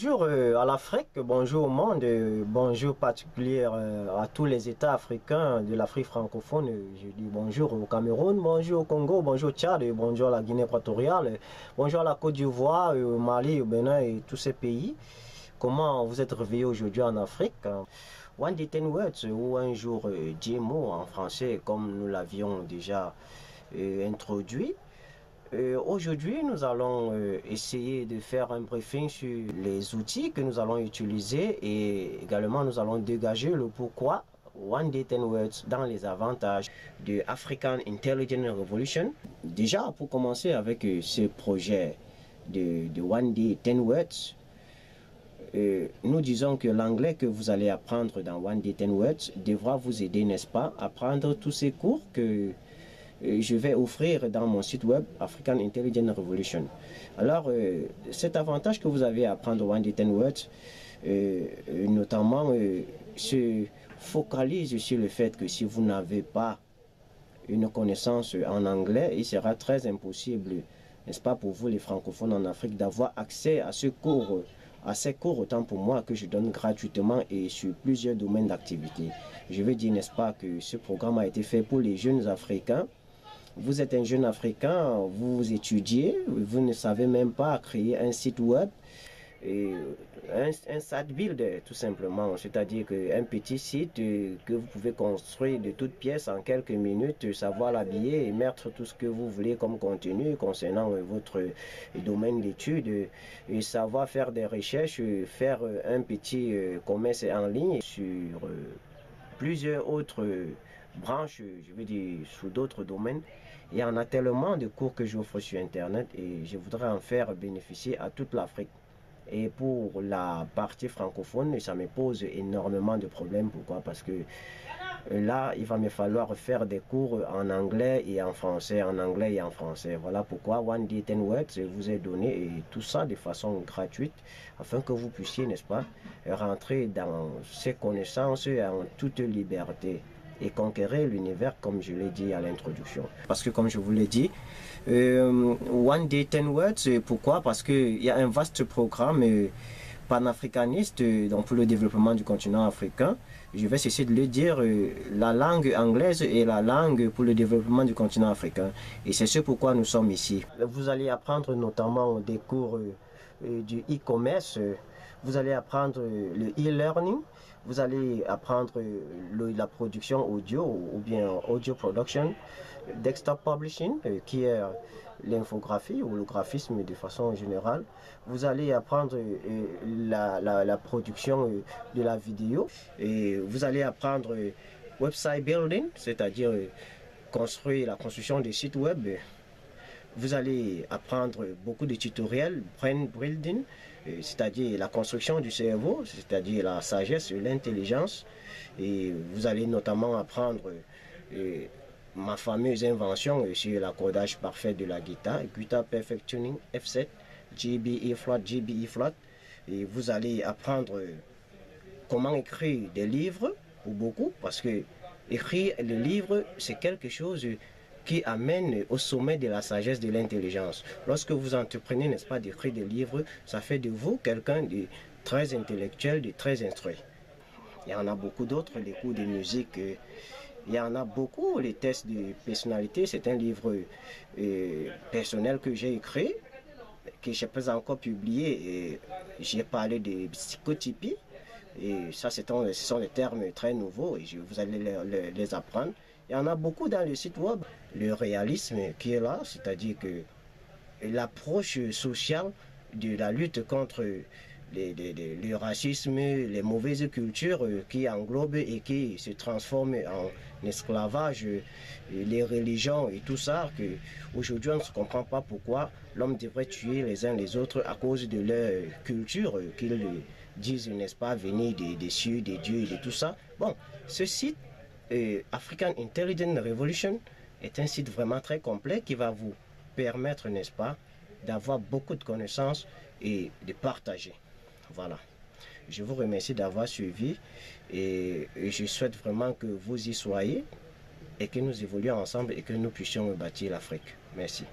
bonjour à l'Afrique, bonjour au monde, bonjour particulier à tous les États africains de l'Afrique francophone. Je dis bonjour au Cameroun, bonjour au Congo, bonjour au Tchad, bonjour à la Guinée équatoriale, bonjour à la Côte d'Ivoire, au Mali, au Bénin et tous ces pays. Comment vous êtes réveillés aujourd'hui en Afrique? One day 10 words ou un jour 10 mots en français comme nous l'avions déjà introduit. Aujourd'hui, nous allons essayer de faire un briefing sur les outils que nous allons utiliser et également nous allons dégager le pourquoi One Day 10 Words dans les avantages de African Intelligence Revolution. Déjà, pour commencer avec ce projet de One Day 10 Words, nous disons que l'anglais que vous allez apprendre dans One Day 10 Words devra vous aider, n'est-ce pas, à prendre tous ces cours que je vais offrir dans mon site web African Intelligence Revolution. Alors, cet avantage que vous avez à apprendre One Day 10 Words, notamment, se focalise sur le fait que si vous n'avez pas une connaissance en anglais, il sera très impossible, n'est-ce pas, pour vous les francophones en Afrique, d'avoir accès à ce cours, à ces cours, autant pour moi que je donne gratuitement et sur plusieurs domaines d'activité. Je veux dire, n'est-ce pas, que ce programme a été fait pour les jeunes Africains. Vous êtes un jeune Africain, vous étudiez, vous ne savez même pas créer un site web, et un site builder tout simplement, c'est-à-dire un petit site que vous pouvez construire de toutes pièces en quelques minutes, savoir l'habiller et mettre tout ce que vous voulez comme contenu concernant votre domaine d'études, et savoir faire des recherches, faire un petit commerce en ligne sur plusieurs autres branches, je veux dire, sous d'autres domaines. Il y en a tellement de cours que j'offre sur Internet et je voudrais en faire bénéficier à toute l'Afrique. Et pour la partie francophone, ça me pose énormément de problèmes. Pourquoi? Parce que là, il va me falloir faire des cours en anglais et en français, en anglais et en français. Voilà pourquoi One Day 10 Words vous est donné, et tout ça de façon gratuite, afin que vous puissiez, n'est-ce pas, rentrer dans ces connaissances en toute liberté et conquérir l'univers, comme je l'ai dit à l'introduction. Parce que comme je vous l'ai dit, One Day 10 Words, pourquoi? Parce qu'il y a un vaste programme panafricaniste donc pour le développement du continent africain. Je vais cesser de le dire, la langue anglaise est la langue pour le développement du continent africain. Et c'est ce pourquoi nous sommes ici. Vous allez apprendre notamment des cours du e-commerce, vous allez apprendre le e-learning, vous allez apprendre la production audio ou bien audio production, desktop publishing, qui est l'infographie ou le graphisme de façon générale. Vous allez apprendre la production de la vidéo, et vous allez apprendre website building, c'est-à-dire construire la construction des sites web. Vous allez apprendre beaucoup de tutoriels, brain building, c'est-à-dire la construction du cerveau, c'est-à-dire la sagesse, l'intelligence. Et vous allez notamment apprendre ma fameuse invention sur l'accordage parfait de la guitare, Guitar Perfect Tuning F7, GBE flat. Et vous allez apprendre comment écrire des livres, pour beaucoup, parce que écrire le livre, c'est quelque chose qui amène au sommet de la sagesse de l'intelligence. Lorsque vous entreprenez, n'est-ce pas, d'écrire des livres, ça fait de vous quelqu'un de très intellectuel, de très instruit. Il y en a beaucoup d'autres, les cours de musique, il y en a beaucoup, les tests de personnalité. C'est un livre personnel que j'ai écrit, que je n'ai pas encore publié, et j'ai parlé de psychotypie, et ça ce sont des termes très nouveaux et vous allez les apprendre. Il y en a beaucoup dans le site web. Le réalisme qui est là, c'est-à-dire que l'approche sociale de la lutte contre le racisme, les mauvaises cultures qui englobent et qui se transforment en esclavage, les religions et tout ça, qu'aujourd'hui on ne se comprend pas pourquoi l'homme devrait tuer les uns les autres à cause de leur culture, qu'ils disent, n'est-ce pas, venir des cieux, des dieux et de tout ça. Bon, ce site African Intelligence Revolution est un site vraiment très complet qui va vous permettre, n'est-ce pas, d'avoir beaucoup de connaissances et de partager. Voilà. Je vous remercie d'avoir suivi et je souhaite vraiment que vous y soyez et que nous évoluions ensemble et que nous puissions bâtir l'Afrique. Merci.